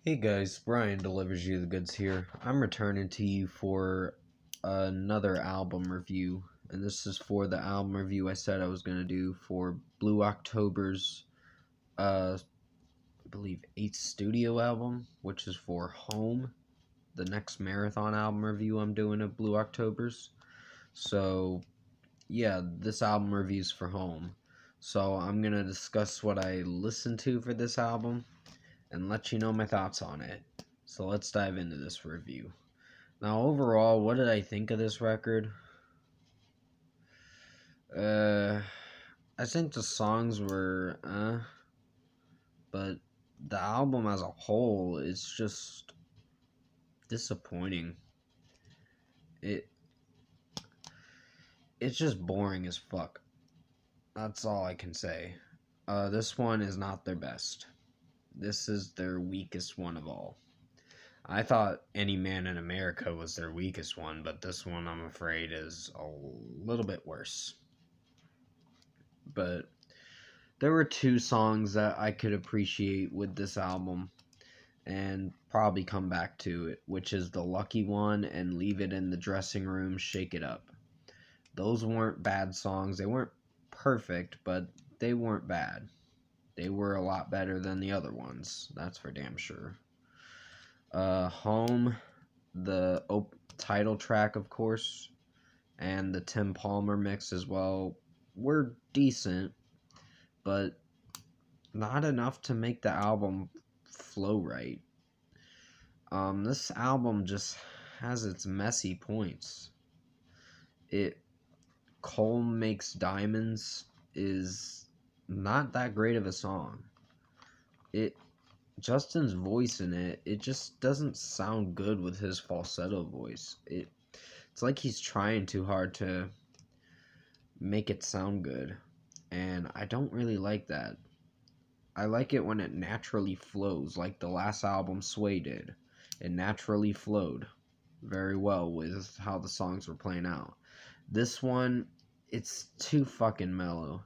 Hey guys, Brian delivers you the goods here. I'm returning to you for another album review, and this is for the album review I said I was going to do for Blue October's, I believe, 8th studio album, which is for Home, the next marathon album review I'm doing of Blue October's. So, yeah, this album review's for Home. So, I'm going to discuss what I listened to for this album and let you know my thoughts on it. So let's dive into this review. Now, overall, what did I think of this record? I think the songs were, but the album as a whole is just disappointing. It it's just boring as fuck. That's all I can say. This one is not their best. This is their weakest one of all. I thought Any Man in America was their weakest one, but this one, I'm afraid, is a little bit worse. But there were two songs that I could appreciate with this album and probably come back to it, which is The Lucky One and Leave It in the Dressing Room, Shake It Up. Those weren't bad songs. They weren't perfect, but they weren't bad. They were a lot better than the other ones. That's for damn sure. Home, the title track, of course, and the Tim Palmer mix as well were decent, but not enough to make the album flow right. This album just has its messy points. Coal Makes Diamonds is not that great of a song. Justin's voice in it just doesn't sound good with his falsetto voice. It's like he's trying too hard to make it sound good, and I don't really like that. I like it when it naturally flows, like the last album Sway did. It naturally flowed very well with how the songs were playing out. This one, it's too fucking mellow.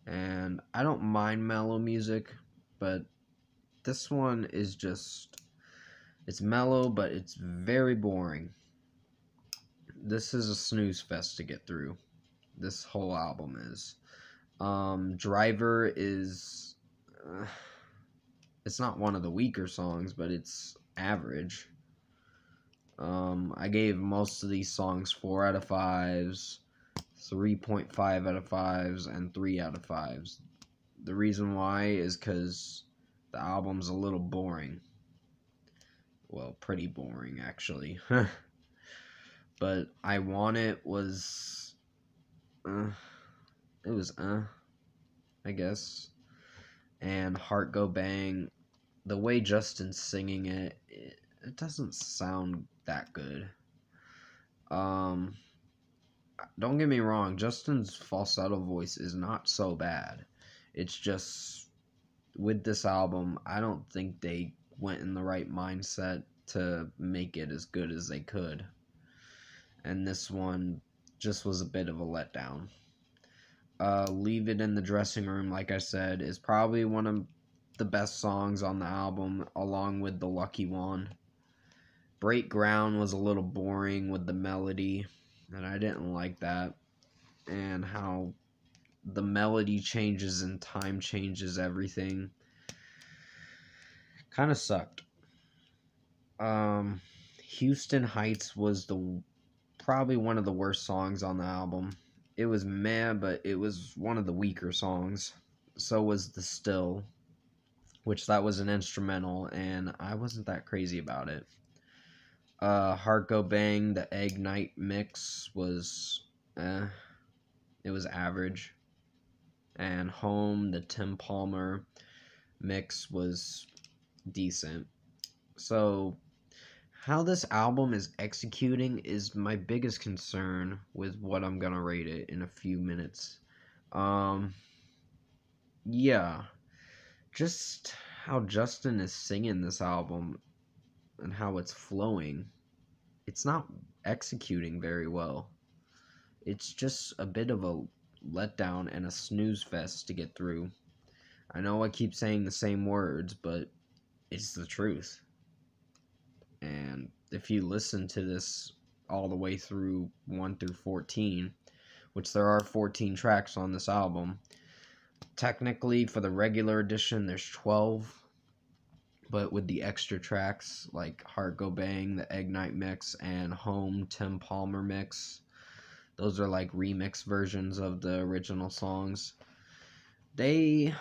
And I don't mind mellow music, but this one is just, it's mellow, but it's very boring. This is a snooze fest to get through. This whole album is. Driver is, it's not one of the weaker songs, but it's average. I gave most of these songs 4 out of 5s, 3.5 out of 5s, and 3 out of 5s. The reason why is because the album's a little boring. Well, pretty boring, actually. But I Want It was, it was, I guess. And Heart Go Bang, the way Justin's singing it doesn't sound that good. Don't get me wrong, Justin's falsetto voice is not so bad. It's just, with this album, I don't think they went in the right mindset to make it as good as they could. And this one just was a bit of a letdown. Leave It in the Dressing Room, like I said, is probably one of the best songs on the album, along with The Lucky One. Break Ground was a little boring with the melody, and I didn't like that. And how the melody changes and time changes everything. Kind of sucked. Houston Heights was probably one of the worst songs on the album. It was meh, but it was one of the weaker songs. So was The Still, which that was an instrumental, and I wasn't that crazy about it. Heart Go Bang, the Egg Night mix was, it was average. And Home, the Tim Palmer mix was decent. So, how this album is executing is my biggest concern with what I'm gonna rate it in a few minutes. Yeah, just how Justin is singing this album and how it's flowing, it's not executing very well. It's just a bit of a letdown and a snooze fest to get through. I know I keep saying the same words, but it's the truth. And if you listen to this all the way through 1 through 14, which there are 14 tracks on this album, technically for the regular edition there's 12, but with the extra tracks like Heart Go Bang, the Egg Night mix, and Home Tim Palmer mix, those are like remix versions of the original songs. They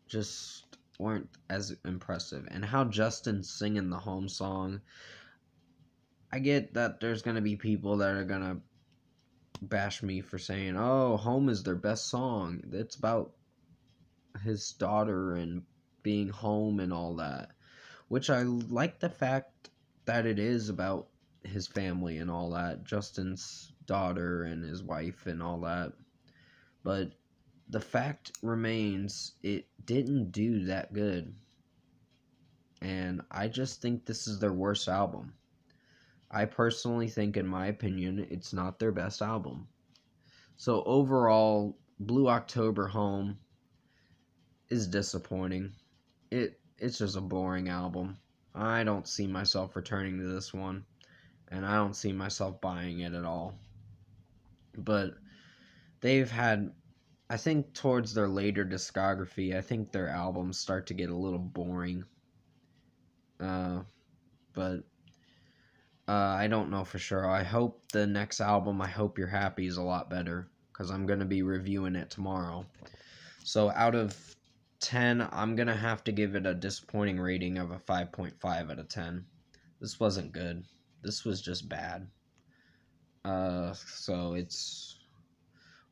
just weren't as impressive. And how Justin's singing the Home song, I get that there's going to be people that are going to bash me for saying, oh, Home is their best song. It's about his daughter and being home and all that, which I like the fact that it is about his family and all that, Justin's daughter and his wife and all that, but the fact remains it didn't do that good, and I just think this is their worst album. I personally think, in my opinion, it's not their best album. So overall, Blue October Home is disappointing. It's just a boring album. I don't see myself returning to this one, and I don't see myself buying it at all. But they've had, I think towards their later discography, I think their albums start to get a little boring. But I don't know for sure. I hope the next album, I Hope You're Happy, is a lot better, because I'm going to be reviewing it tomorrow. So out of 10, I'm going to have to give it a disappointing rating of a 5.5 out of 10. This wasn't good. This was just bad. So it's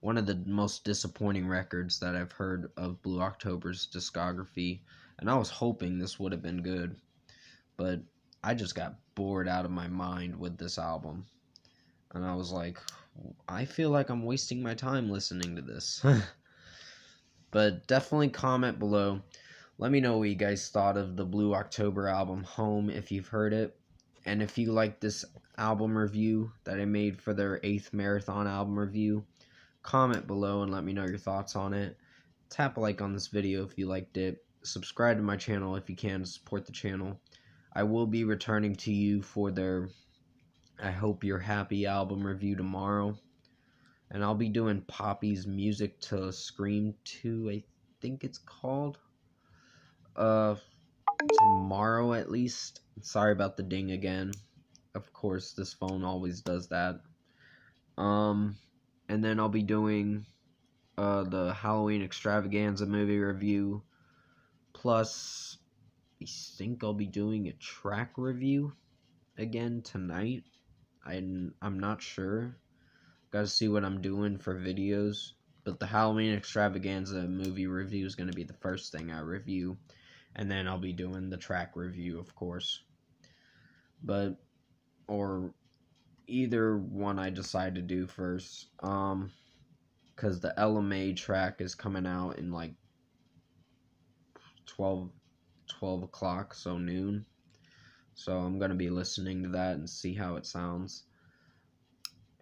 one of the most disappointing records that I've heard of Blue October's discography, and I was hoping this would have been good, but I just got bored out of my mind with this album, and I was like, I feel like I'm wasting my time listening to this. But definitely comment below. Let me know what you guys thought of the Blue October album Home, if you've heard it. And if you like this album review that I made for their 8th Marathon album review, comment below and let me know your thoughts on it. Tap a like on this video if you liked it. Subscribe to my channel if you can to support the channel. I will be returning to you for their I Hope You're Happy album review tomorrow. And I'll be doing Poppy's Music to Scream 2, I think it's called. Tomorrow at least. Sorry about the ding again. Of course, this phone always does that. And then I'll be doing the Halloween Extravaganza movie review. Plus, I think I'll be doing a track review again tonight. I'm not sure. Gotta see what I'm doing for videos. But the Halloween Extravaganza movie review is going to be the first thing I review. And then I'll be doing the track review, of course. But, or either one I decide to do first. Because the LMA track is coming out in like 12 o'clock, so noon. So I'm going to be listening to that and see how it sounds.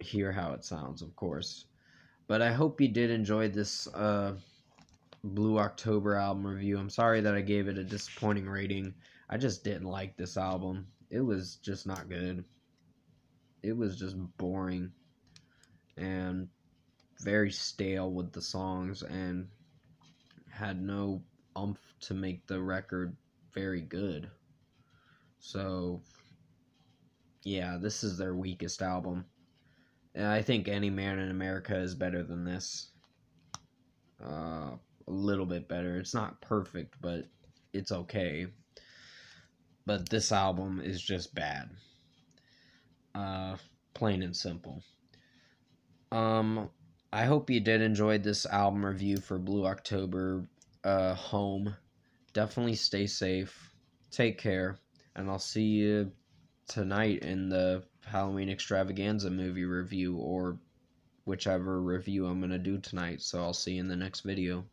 Hear how it sounds, of course. But I hope you did enjoy this Blue October album review. I'm sorry that I gave it a disappointing rating. I just didn't like this album. It was just not good. It was just boring and very stale with the songs, and had no oomph to make the record very good. So yeah, this is their weakest album. And I think Any Man in America is better than this. A little bit better. It's not perfect, but it's okay. But this album is just bad. Plain and simple. I hope you did enjoy this album review for Blue October Home. Definitely stay safe. Take care. And I'll see you tonight in the Halloween Extravaganza movie review, or whichever review I'm going to do tonight. So I'll see you in the next video.